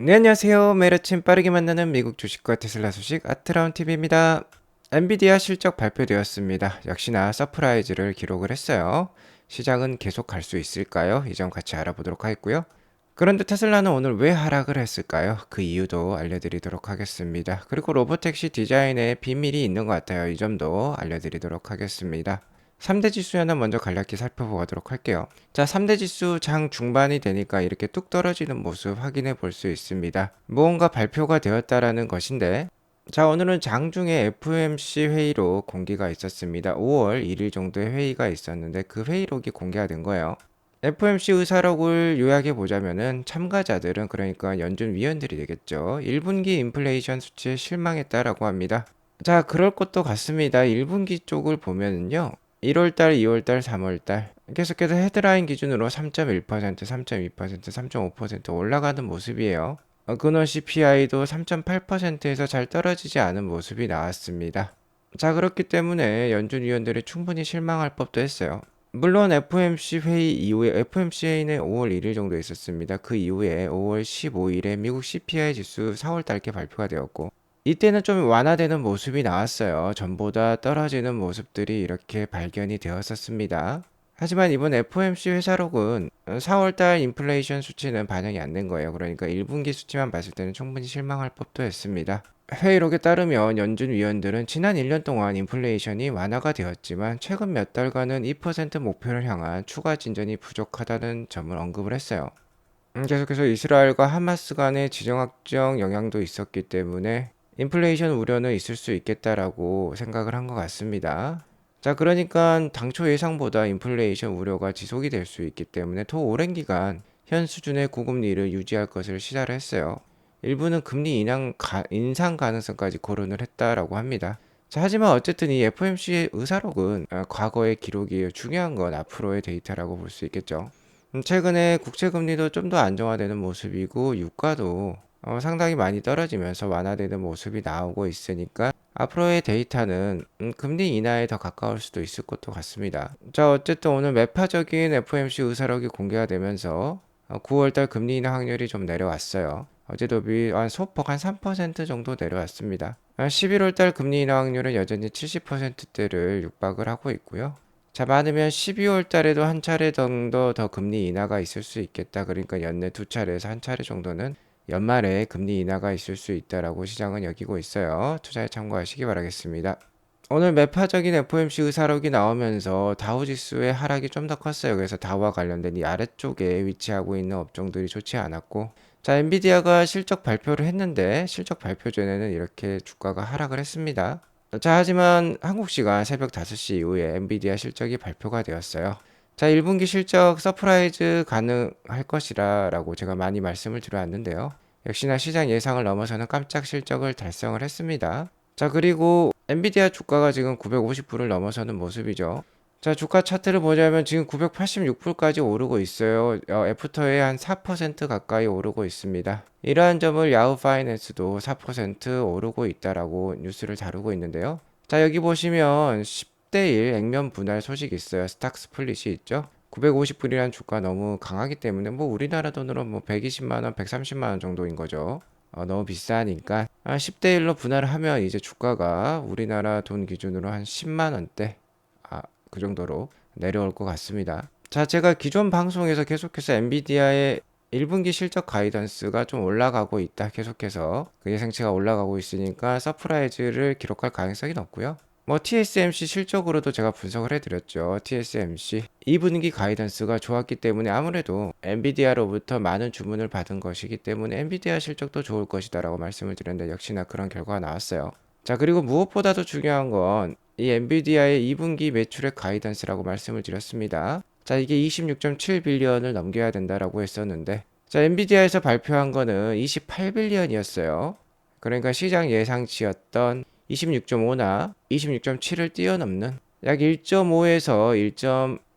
네, 안녕하세요. 매일 아침 빠르게 만나는 미국 주식과 테슬라 소식 아트라운 TV입니다. 엔비디아 실적 발표되었습니다. 역시나 서프라이즈를 기록을 했어요. 시장은 계속 갈 수 있을까요? 이 점 같이 알아보도록 하겠고요. 그런데 테슬라는 오늘 왜 하락을 했을까요? 그 이유도 알려드리도록 하겠습니다. 그리고 로보택시 디자인에 비밀이 있는 것 같아요. 이 점도 알려드리도록 하겠습니다. 3대 지수 하나 먼저 간략히 살펴보도록 할게요. 자, 3대 지수 장 중반이 되니까 이렇게 뚝 떨어지는 모습 확인해 볼 수 있습니다. 무언가 발표가 되었다라는 것인데, 자, 오늘은 장중에 FOMC 회의로 공개가 있었습니다. 5월 1일 정도의 회의가 있었는데 그 회의록이 공개가 된 거예요. FOMC 의사록을 요약해 보자면은 참가자들은 그러니까 연준 위원들이 되겠죠. 1분기 인플레이션 수치에 실망했다라고 합니다. 자, 그럴 것도 같습니다. 1분기 쪽을 보면은요. 1월달, 2월달, 3월달 계속해서 헤드라인 기준으로 3.1%, 3.2%, 3.5% 올라가는 모습이에요. 근원 CPI도 3.8%에서 잘 떨어지지 않은 모습이 나왔습니다. 자, 그렇기 때문에 연준 위원들이 충분히 실망할 법도 했어요. 물론 FOMC 회의 이후에 FOMC 회의는 5월 1일 정도 있었습니다. 그 이후에 5월 15일에 미국 CPI 지수 4월 달께 발표가 되었고 이때는 좀 완화되는 모습이 나왔어요. 전보다 떨어지는 모습들이 이렇게 발견이 되었었습니다. 하지만 이번 FOMC 회사록은 4월달 인플레이션 수치는 반영이 안 된 거예요. 그러니까 1분기 수치만 봤을 때는 충분히 실망할 법도 했습니다. 회의록에 따르면 연준 위원들은 지난 1년 동안 인플레이션이 완화가 되었지만 최근 몇 달간은 2% 목표를 향한 추가 진전이 부족하다는 점을 언급을 했어요. 계속해서 이스라엘과 하마스 간의 지정학적 영향도 있었기 때문에 인플레이션 우려는 있을 수 있겠다라고 생각을 한 것 같습니다. 자, 그러니까 당초 예상보다 인플레이션 우려가 지속이 될 수 있기 때문에 더 오랜 기간 현 수준의 고금리를 유지할 것을 시사를 했어요. 일부는 금리 인상 가능성까지 거론을 했다라고 합니다. 자, 하지만 어쨌든 이 FOMC 의사록은 과거의 기록이에요. 중요한 건 앞으로의 데이터라고 볼 수 있겠죠. 최근에 국채 금리도 좀 더 안정화되는 모습이고 유가도 상당히 많이 떨어지면서 완화되는 모습이 나오고 있으니까 앞으로의 데이터는 금리 인하에 더 가까울 수도 있을 것도 같습니다. 자, 어쨌든 오늘 매파적인 FOMC 의사록이 공개가 되면서 9월달 금리 인하 확률이 좀 내려왔어요. 어제도 소폭 한 3% 정도 내려왔습니다. 11월달 금리 인하 확률은 여전히 70%대를 육박을 하고 있고요. 자, 많으면 12월 달에도 한 차례 정도 더 금리 인하가 있을 수 있겠다. 그러니까 연내 두 차례에서 한 차례 정도는 연말에 금리 인하가 있을 수 있다라고 시장은 여기고 있어요. 투자에 참고하시기 바라겠습니다. 오늘 매파적인 FOMC 의사록이 나오면서 다우지수의 하락이 좀 더 컸어요. 그래서 다우와 관련된 이 아래쪽에 위치하고 있는 업종들이 좋지 않았고, 자, 엔비디아가 실적 발표를 했는데 실적 발표 전에는 이렇게 주가가 하락을 했습니다. 자, 하지만 한국 시간 새벽 5시 이후에 엔비디아 실적이 발표가 되었어요. 자, 1분기 실적 서프라이즈 가능할 것이라고 제가 많이 말씀을 드려왔는데요. 역시나 시장 예상을 넘어서는 깜짝 실적을 달성을 했습니다. 자, 그리고 엔비디아 주가가 지금 950불을 넘어서는 모습이죠. 자, 주가 차트를 보자면 지금 986불까지 오르고 있어요. 애프터에 한 4% 가까이 오르고 있습니다. 이러한 점을 야후 파이낸스도 4% 오르고 있다라고 뉴스를 다루고 있는데요. 자, 여기 보시면 10대 1 액면 분할 소식이 있어요. 스탁 스플릿이 있죠. 950불이란 주가 너무 강하기 때문에 뭐 우리나라 돈으로 뭐 120만 원, 130만 원 정도인 거죠. 너무 비싸니까 10대 1로 분할을 하면 이제 주가가 우리나라 돈 기준으로 한 10만 원대 그 정도로 내려올 것 같습니다. 자, 제가 기존 방송에서 계속해서 엔비디아의 1분기 실적 가이던스가 좀 올라가고 있다. 계속해서 그 예상치가 올라가고 있으니까 서프라이즈를 기록할 가능성이 높고요. 뭐 TSMC 실적으로도 제가 분석을 해드렸죠. TSMC 2분기 가이던스가 좋았기 때문에 아무래도 엔비디아로부터 많은 주문을 받은 것이기 때문에 엔비디아 실적도 좋을 것이다라고 말씀을 드렸는데 역시나 그런 결과가 나왔어요. 자, 그리고 무엇보다도 중요한 건 이 엔비디아의 2분기 매출액 가이던스라고 말씀을 드렸습니다. 자, 이게 26.7빌리언을 넘겨야 된다라고 했었는데, 자, 엔비디아에서 발표한 거는 28빌리언이었어요. 그러니까 시장 예상치였던 26.5나 26.7을 뛰어넘는 약 1.5에서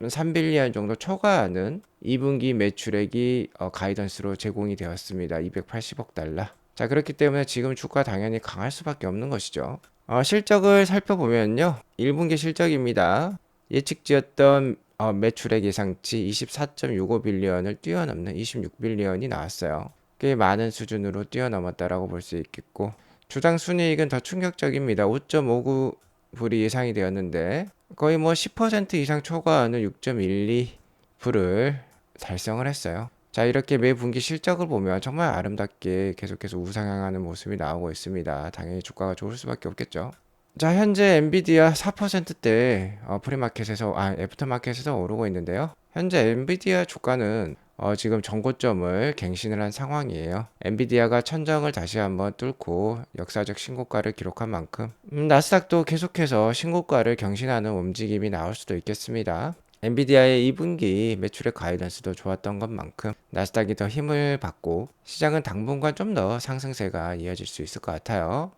1.3빌리언 정도 초과하는 2분기 매출액이 가이던스로 제공이 되었습니다. 280억 달러. 자, 그렇기 때문에 지금 주가 당연히 강할 수밖에 없는 것이죠. 실적을 살펴보면요. 1분기 실적입니다. 예측지었던 매출액 예상치 24.65빌리언을 뛰어넘는 26빌리언이 나왔어요. 꽤 많은 수준으로 뛰어넘었다라고 볼 수 있겠고, 주당 순이익은 더 충격적입니다. 5.59불이 예상이 되었는데 거의 뭐 10% 이상 초과하는 6.12불을 달성을 했어요. 자, 이렇게 매 분기 실적을 보면 정말 아름답게 계속해서 우상향하는 모습이 나오고 있습니다. 당연히 주가가 좋을 수밖에 없겠죠. 자, 현재 엔비디아 4%대 프리마켓에서 애프터마켓에서 오르고 있는데요. 현재 엔비디아 주가는 지금 전고점을 갱신을 한 상황이에요. 엔비디아가 천정을 다시 한번 뚫고 역사적 신고가를 기록한 만큼 나스닥도 계속해서 신고가를 경신하는 움직임이 나올 수도 있겠습니다. 엔비디아의 2분기 매출의 가이던스도 좋았던 것만큼 나스닥이 더 힘을 받고 시장은 당분간 좀 더 상승세가 이어질 수 있을 것 같아요.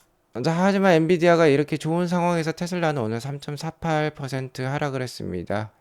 자, 하지만 엔비디아가 이렇게 좋은 상황에서 테슬라는 오늘 3.48% 하락을 했습니다.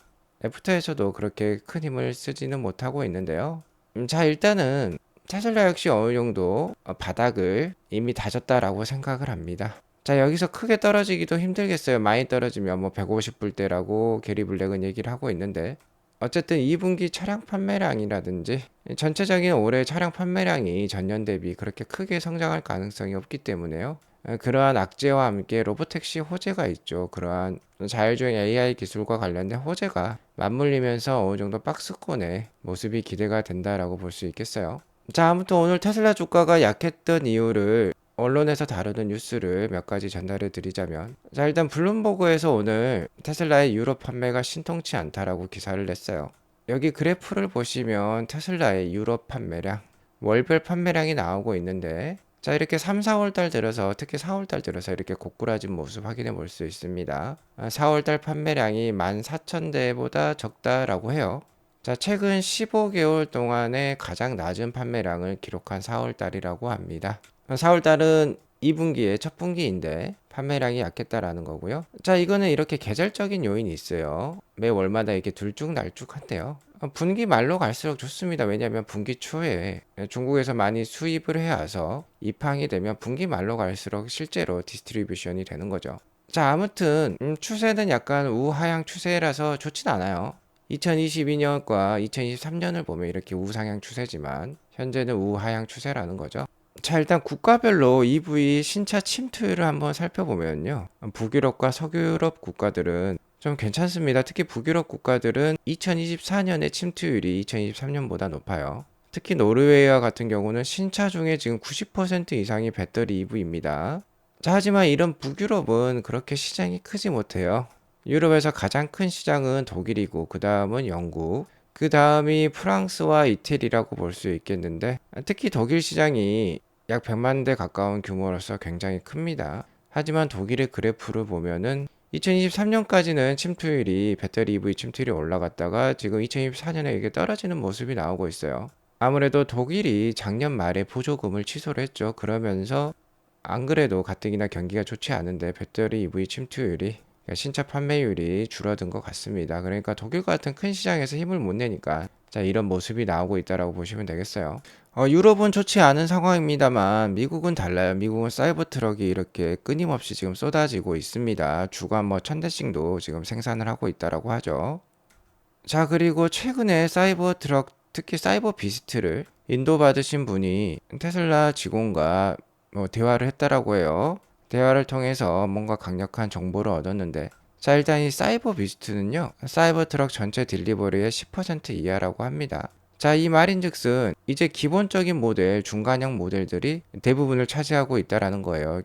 애프터에서도 그렇게 큰 힘을 쓰지는 못하고 있는데요. 자, 일단은 테슬라 역시 어느 정도 바닥을 이미 다졌다라고 생각을 합니다. 자, 여기서 크게 떨어지기도 힘들겠어요. 많이 떨어지면 뭐 150불대라고 게리 블랙은 얘기를 하고 있는데, 어쨌든 2분기 차량 판매량이라든지 전체적인 올해 차량 판매량이 전년 대비 그렇게 크게 성장할 가능성이 없기 때문에요. 그러한 악재와 함께 로보택시 호재가 있죠. 그러한 자율주행 AI 기술과 관련된 호재가 맞물리면서 어느 정도 박스권의 모습이 기대가 된다라고 볼 수 있겠어요. 자, 아무튼 오늘 테슬라 주가가 약했던 이유를 언론에서 다루는 뉴스를 몇 가지 전달해 드리자면, 자, 일단 블룸버그에서 오늘 테슬라의 유럽 판매가 신통치 않다라고 기사를 냈어요. 여기 그래프를 보시면 테슬라의 유럽 판매량, 월별 판매량이 나오고 있는데, 자, 이렇게 3, 4월 달 들어서, 특히 4월 달 들어서 이렇게 고꾸라진 모습 확인해 볼 수 있습니다. 4월 달 판매량이 14,000대보다 적다라고 해요. 자, 최근 15개월 동안의 가장 낮은 판매량을 기록한 4월 달이라고 합니다. 4월 달은 2분기의 첫 분기인데 판매량이 약했다라는 거고요. 자, 이거는 이렇게 계절적인 요인이 있어요. 매 월마다 이렇게 들쭉날쭉한데요. 분기 말로 갈수록 좋습니다. 왜냐하면 분기 초에 중국에서 많이 수입을 해와서 입항이 되면 분기 말로 갈수록 실제로 디스트리뷰션이 되는 거죠. 자, 아무튼 추세는 약간 우하향 추세라서 좋진 않아요. 2022년과 2023년을 보면 이렇게 우상향 추세지만 현재는 우하향 추세라는 거죠. 자, 일단 국가별로 EV 신차 침투율을 한번 살펴보면요. 북유럽과 서유럽 국가들은 좀 괜찮습니다. 특히 북유럽 국가들은 2024년의 침투율이 2023년보다 높아요. 특히 노르웨이와 같은 경우는 신차 중에 지금 90% 이상이 배터리 EV입니다. 자, 하지만 이런 북유럽은 그렇게 시장이 크지 못해요. 유럽에서 가장 큰 시장은 독일이고 그 다음은 영국, 그 다음이 프랑스와 이태리라고 볼 수 있겠는데, 특히 독일 시장이 약 100만 대 가까운 규모로서 굉장히 큽니다. 하지만 독일의 그래프를 보면은 2023년까지는 침투율이 배터리 EV 침투율이 올라갔다가 지금 2024년에 이게 떨어지는 모습이 나오고 있어요. 아무래도 독일이 작년 말에 보조금을 취소를 했죠. 그러면서 안 그래도 가뜩이나 경기가 좋지 않은데 배터리 EV 침투율이, 그러니까 신차 판매율이 줄어든 것 같습니다. 그러니까 독일 같은 큰 시장에서 힘을 못 내니까 자, 이런 모습이 나오고 있다라고 보시면 되겠어요. 유럽은 좋지 않은 상황입니다만 미국은 달라요. 미국은 사이버 트럭이 이렇게 끊임없이 지금 쏟아지고 있습니다. 주간 뭐 1000대씩도 지금 생산을 하고 있다라고 하죠. 자, 그리고 최근에 사이버 트럭, 특히 사이버 비스트를 인도받으신 분이 테슬라 직원과 대화를 했다라고 해요. 대화를 통해서 뭔가 강력한 정보를 얻었는데, 자, 일단 이 사이버 비스트는요, 사이버 트럭 전체 딜리버리의 10% 이하라고 합니다. 자, 이 말인즉슨 이제 기본적인 모델, 중간형 모델들이 대부분을 차지하고 있다라는 거예요.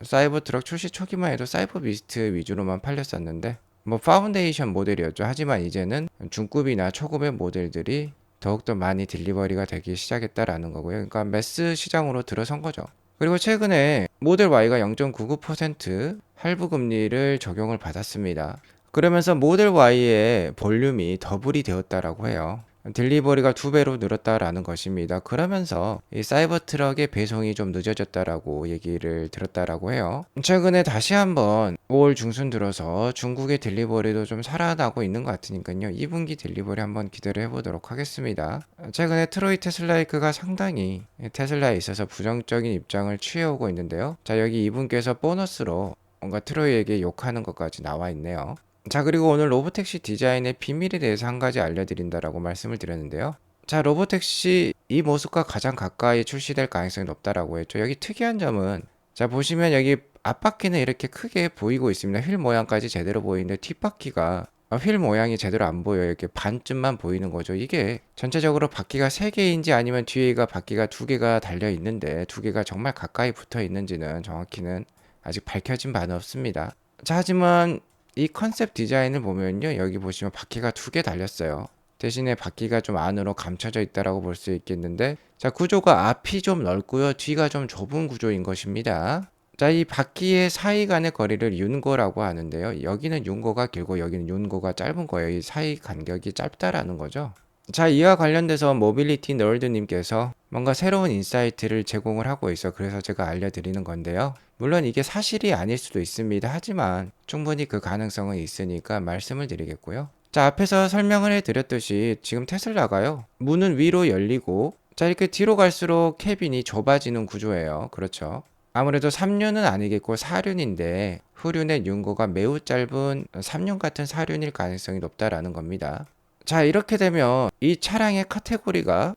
사이버 트럭 출시 초기만 해도 사이버 비스트 위주로만 팔렸었는데 뭐 파운데이션 모델이었죠. 하지만 이제는 중급이나 초급의 모델들이 더욱더 많이 딜리버리가 되기 시작했다라는 거고요. 그러니까 매스 시장으로 들어선 거죠. 그리고 최근에 모델 Y가 0.99% 할부 금리를 적용을 받았습니다. 그러면서 모델 Y의 볼륨이 더블이 되었다라고 해요. 딜리버리가 2배로 늘었다라는 것입니다. 그러면서 이 사이버 트럭의 배송이 좀 늦어졌다라고 얘기를 들었다라고 해요. 최근에 다시 한번 5월 중순 들어서 중국의 딜리버리도 좀 살아나고 있는 것 같으니까요. 2분기 딜리버리 한번 기대를 해보도록 하겠습니다. 최근에 트로이 테슬라이크가 상당히 테슬라에 있어서 부정적인 입장을 취해오고 있는데요. 자, 여기 이분께서 보너스로 뭔가 트로이에게 욕하는 것까지 나와 있네요. 자, 그리고 오늘 로보택시 디자인의 비밀에 대해서 한 가지 알려드린다라고 말씀을 드렸는데요. 자, 로보택시 이 모습과 가장 가까이 출시될 가능성이 높다라고 했죠. 여기 특이한 점은 자, 보시면 여기 앞바퀴는 이렇게 크게 보이고 있습니다. 휠 모양까지 제대로 보이는데 뒷바퀴가 휠 모양이 제대로 안 보여요. 이렇게 반쯤만 보이는 거죠. 이게 전체적으로 바퀴가 3개인지 아니면 뒤에가 바퀴가 2개가 달려 있는데 2개가 정말 가까이 붙어 있는지는 정확히는 아직 밝혀진 바는 없습니다. 자, 하지만 이 컨셉 디자인을 보면요. 여기 보시면 바퀴가 2개 달렸어요. 대신에 바퀴가 좀 안으로 감춰져 있다라고 볼 수 있겠는데, 자, 구조가 앞이 좀 넓고요. 뒤가 좀 좁은 구조인 것입니다. 자, 이 바퀴의 사이 간의 거리를 윤거라고 하는데요. 여기는 윤거가 길고 여기는 윤거가 짧은 거예요. 이 사이 간격이 짧다라는 거죠. 자, 이와 관련돼서 모빌리티 널드님께서 뭔가 새로운 인사이트를 제공을 하고 있어. 그래서 제가 알려드리는 건데요. 물론 이게 사실이 아닐 수도 있습니다. 하지만 충분히 그 가능성은 있으니까 말씀을 드리겠고요. 자, 앞에서 설명을 해드렸듯이 지금 테슬라가요. 문은 위로 열리고 자, 이렇게 뒤로 갈수록 캐빈이 좁아지는 구조예요. 그렇죠. 아무래도 3륜은 아니겠고 4륜인데 후륜의 윤고가 매우 짧은 3륜 같은 4륜일 가능성이 높다라는 겁니다. 자, 이렇게 되면 이 차량의 카테고리가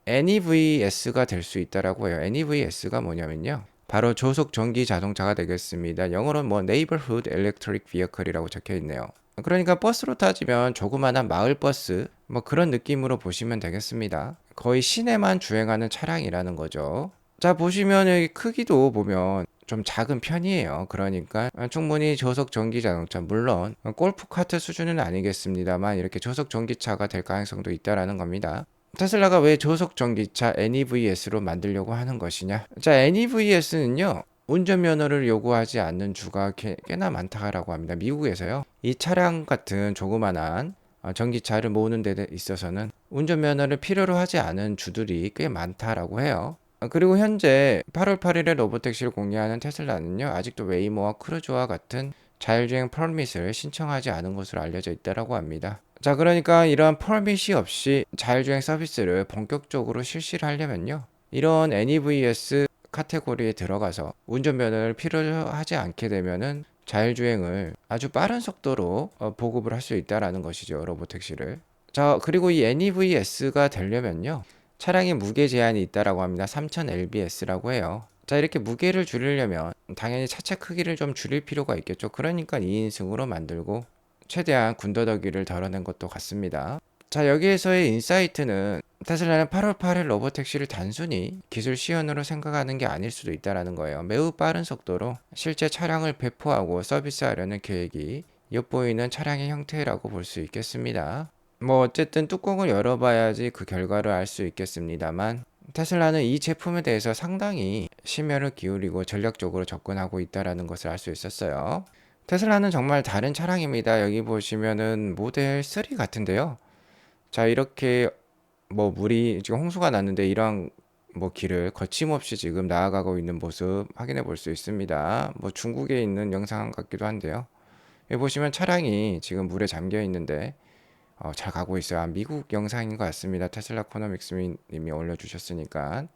NEVS가 될 수 있다라고 해요. NEVS가 뭐냐면요. 바로 조속 전기 자동차가 되겠습니다. 영어로는 뭐 Neighborhood Electric Vehicle이라고 적혀 있네요. 그러니까 버스로 따지면 조그마한 마을 버스 뭐 그런 느낌으로 보시면 되겠습니다. 거의 시내만 주행하는 차량이라는 거죠. 자, 보시면 여기 크기도 보면 좀 작은 편이에요. 그러니까 충분히 저속 전기 자동차, 물론 골프카트 수준은 아니겠습니다만 이렇게 저속 전기차가 될 가능성도 있다라는 겁니다. 테슬라가 왜 저속 전기차 NEVS로 만들려고 하는 것이냐? 자, NEVS는요. 운전면허를 요구하지 않는 주가 꽤나 많다라고 합니다. 미국에서요. 이 차량 같은 조그만한 전기차를 모으는 데 있어서는 운전면허를 필요로 하지 않은 주들이 꽤 많다라고 해요. 그리고 현재 8월 8일에 로보택시를 공개하는 테슬라는요. 아직도 웨이모와 크루즈와 같은 자율주행 퍼밋을 신청하지 않은 것으로 알려져 있다고 합니다. 자, 그러니까 이러한 퍼밋이 없이 자율주행 서비스를 본격적으로 실시를 하려면요. 이런 NEVS 카테고리에 들어가서 운전면허를 필요하지 않게 되면은 자율주행을 아주 빠른 속도로 보급을 할 수 있다라는 것이죠. 로보택시를. 자, 그리고 이 NEVS가 되려면요. 차량의 무게 제한이 있다라고 합니다. 3000lbs라고 해요. 자, 이렇게 무게를 줄이려면 당연히 차체 크기를 좀 줄일 필요가 있겠죠. 그러니까 2인승으로 만들고 최대한 군더더기를 덜어낸 것도 같습니다. 자, 여기에서의 인사이트는 테슬라는 8월 8일 로보택시를 단순히 기술 시연으로 생각하는 게 아닐 수도 있다라는 거예요. 매우 빠른 속도로 실제 차량을 배포하고 서비스하려는 계획이 엿보이는 차량의 형태라고 볼 수 있겠습니다. 뭐 어쨌든 뚜껑을 열어봐야지 그 결과를 알 수 있겠습니다만 테슬라는 이 제품에 대해서 상당히 심혈을 기울이고 전략적으로 접근하고 있다라는 것을 알 수 있었어요. 테슬라는 정말 다른 차량입니다. 여기 보시면은 모델 3 같은데요. 자, 이렇게 뭐 물이 지금 홍수가 났는데 이러한 뭐 길을 거침없이 지금 나아가고 있는 모습 확인해 볼 수 있습니다. 뭐 중국에 있는 영상 같기도 한데요. 여기 보시면 차량이 지금 물에 잠겨 있는데 잘 가고 있어요. 미국 영상인 것 같습니다. 테슬라 코너믹스 님이 올려주셨으니까.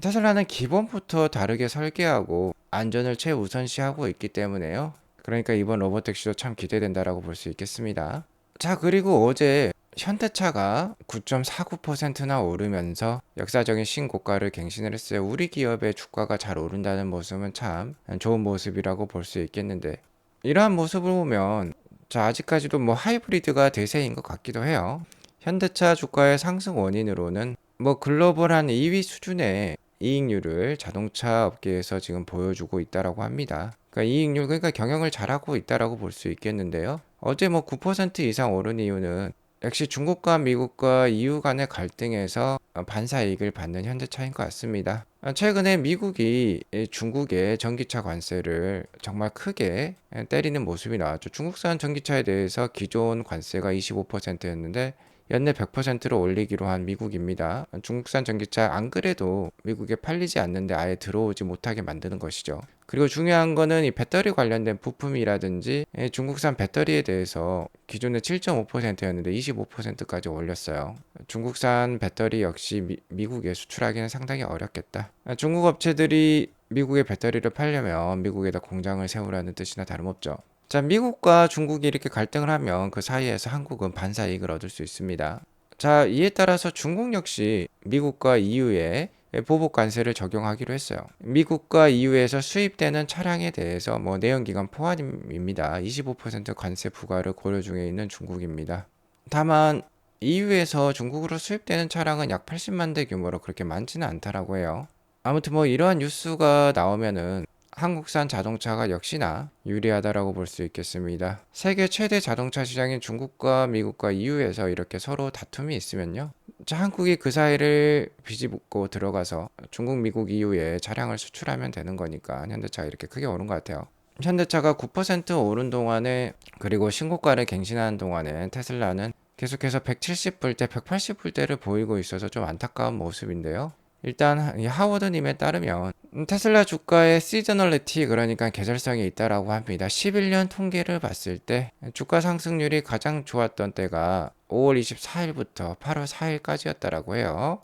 테슬라는 기본부터 다르게 설계하고 안전을 최우선시하고 있기 때문에요. 그러니까 이번 로보택시도 참 기대된다라고 볼 수 있겠습니다. 자, 그리고 어제 현대차가 9.49%나 오르면서 역사적인 신고가를 갱신을 했어요. 우리 기업의 주가가 잘 오른다는 모습은 참 좋은 모습이라고 볼 수 있겠는데 이러한 모습을 보면 자, 아직까지도 뭐 하이브리드가 대세인 것 같기도 해요. 현대차 주가의 상승 원인으로는 뭐 글로벌한 2위 수준의 이익률을 자동차 업계에서 지금 보여주고 있다라고 합니다. 그러니까 이익률, 그러니까 경영을 잘하고 있다라고 볼 수 있겠는데요. 어제 뭐 9% 이상 오른 이유는 역시 중국과 미국과 EU 간의 갈등에서 반사이익을 받는 현대차인 것 같습니다. 최근에 미국이 중국의 전기차 관세를 정말 크게 때리는 모습이 나왔죠. 중국산 전기차에 대해서 기존 관세가 25%였는데 연내 100%로 올리기로 한 미국입니다. 중국산 전기차 안 그래도 미국에 팔리지 않는데 아예 들어오지 못하게 만드는 것이죠. 그리고 중요한 거는 이 배터리 관련된 부품이라든지 중국산 배터리에 대해서 기존에 7.5%였는데 25%까지 올렸어요. 중국산 배터리 역시 미국에 수출하기는 상당히 어렵겠다. 중국 업체들이 미국의 배터리를 팔려면 미국에다 공장을 세우라는 뜻이나 다름없죠. 자, 미국과 중국이 이렇게 갈등을 하면 그 사이에서 한국은 반사이익을 얻을 수 있습니다. 자, 이에 따라서 중국 역시 미국과 EU에 보복 관세를 적용하기로 했어요. 미국과 EU에서 수입되는 차량에 대해서 내연기관 포함입니다. 25% 관세 부과를 고려 중에 있는 중국입니다. 다만 EU에서 중국으로 수입되는 차량은 약 80만 대 규모로 그렇게 많지는 않다라고 해요. 아무튼 이러한 뉴스가 나오면은 한국산 자동차가 역시나 유리하다라고 볼 수 있겠습니다. 세계 최대 자동차 시장인 중국과 미국과 EU에서 이렇게 서로 다툼이 있으면요. 자, 한국이 그 사이를 비집고 들어가서 중국, 미국, EU에 차량을 수출하면 되는 거니까 현대차가 이렇게 크게 오른 것 같아요. 현대차가 9% 오른 동안에 그리고 신고가를 갱신하는 동안에 테슬라는 계속해서 170불대, 180불대를 보이고 있어서 좀 안타까운 모습인데요. 일단 이 하워드님에 따르면 테슬라 주가의 시저널리티, 그러니까 계절성이 있다라고 합니다. 11년 통계를 봤을 때 주가 상승률이 가장 좋았던 때가 5월 24일부터 8월 4일까지였다라고 해요.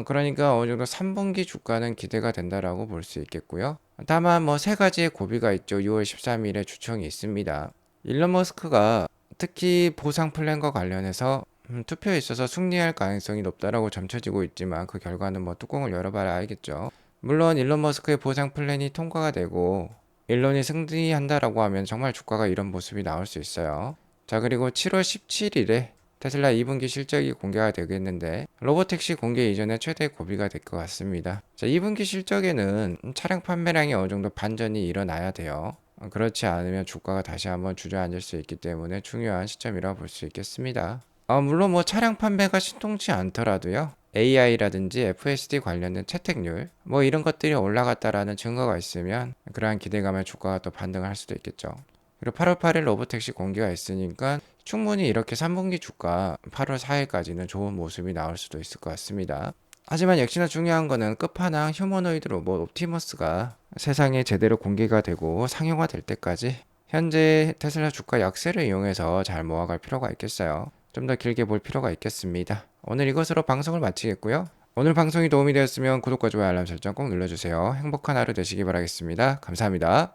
그러니까 어느 정도 3분기 주가는 기대가 된다라고 볼 수 있겠고요. 다만 세 가지의 고비가 있죠. 6월 13일에 주총이 있습니다. 일론 머스크가 특히 보상 플랜과 관련해서 투표에 있어서 승리할 가능성이 높다라고 점쳐지고 있지만 그 결과는 뚜껑을 열어봐야 알겠죠. 물론 일론 머스크의 보상 플랜이 통과가 되고 일론이 승리한다라고 하면 정말 주가가 이런 모습이 나올 수 있어요. 자, 그리고 7월 17일에 테슬라 2분기 실적이 공개가 되겠는데 로보택시 공개 이전에 최대 고비가 될 것 같습니다. 자, 2분기 실적에는 차량 판매량이 어느 정도 반전이 일어나야 돼요. 그렇지 않으면 주가가 다시 한번 주저앉을 수 있기 때문에 중요한 시점이라고 볼 수 있겠습니다. 물론 차량 판매가 신통치 않더라도요. AI라든지 FSD 관련된 채택률 이런 것들이 올라갔다라는 증거가 있으면 그러한 기대감에 주가가 또 반등할 수도 있겠죠. 그리고 8월 8일 로보택시 공개가 있으니까 충분히 이렇게 3분기 주가 8월 4일까지는 좋은 모습이 나올 수도 있을 것 같습니다. 하지만 역시나 중요한 거는 끝판왕 휴머노이드 로봇 옵티머스가 세상에 제대로 공개가 되고 상용화 될 때까지 현재 테슬라 주가 약세를 이용해서 잘 모아갈 필요가 있겠어요. 좀 더 길게 볼 필요가 있겠습니다. 오늘 이것으로 방송을 마치겠고요. 오늘 방송이 도움이 되었으면 구독과 좋아요 알람 설정 꼭 눌러주세요. 행복한 하루 되시기 바라겠습니다. 감사합니다.